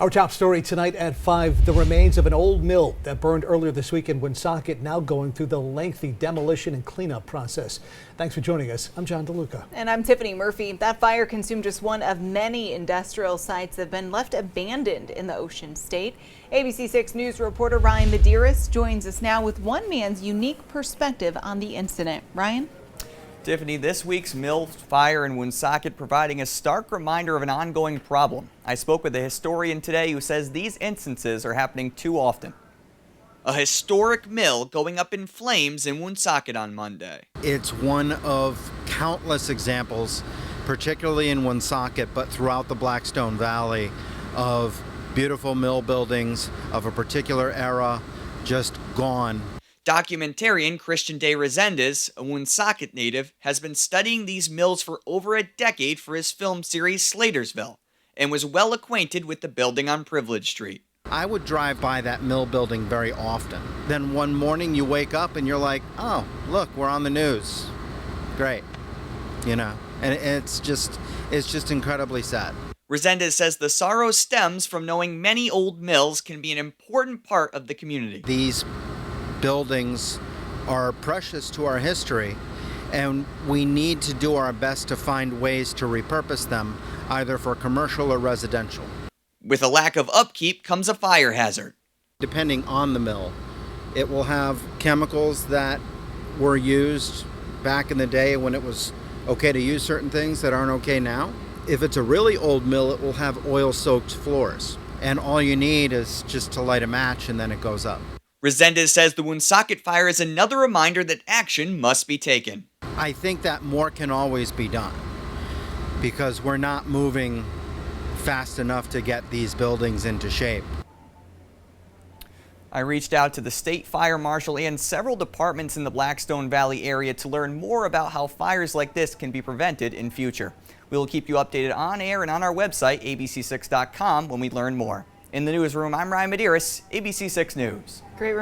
Our top story tonight at 5, the remains of an old mill that burned earlier this week in Woonsocket now going through the lengthy demolition and cleanup process. Thanks for joining us. I'm John DeLuca. And I'm Tiffany Murphy. That fire consumed just one of many industrial sites that have been left abandoned in the Ocean State. ABC 6 News reporter Ryan Medeiros joins us now with one man's unique perspective on the incident. Ryan? Tiffany, this week's mill fire in Woonsocket providing a stark reminder of an ongoing problem. I spoke with a historian today who says these instances are happening too often. A historic mill going up in flames in Woonsocket on Monday. It's one of countless examples, particularly in Woonsocket, but throughout the Blackstone Valley, of beautiful mill buildings of a particular era just gone. Documentarian Christian de Resendez, a Woonsocket native, has been studying these mills for over a decade for his film series Slatersville, and was well acquainted with the building on Privilege Street. I would drive by that mill building very often. Then one morning you wake up and you're like, oh, look, we're on the news. Great. You know, and it's just incredibly sad. Resendez says the sorrow stems from knowing many old mills can be an important part of the community. These buildings are precious to our history, and we need to do our best to find ways to repurpose them, either for commercial or residential. With a lack of upkeep comes a fire hazard. Depending on the mill, it will have chemicals that were used back in the day when it was okay to use certain things that aren't okay now. If it's a really old mill, it will have oil-soaked floors, and all you need is just to light a match and then it goes up. Resendez says the Woonsocket fire is another reminder that action must be taken. I think that more can always be done because we're not moving fast enough to get these buildings into shape. I reached out to the state fire marshal and several departments in the Blackstone Valley area to learn more about how fires like this can be prevented in future. We will keep you updated on air and on our website, abc6.com, when we learn more. In the newsroom, I'm Ryan Medeiros, ABC 6 News. Great.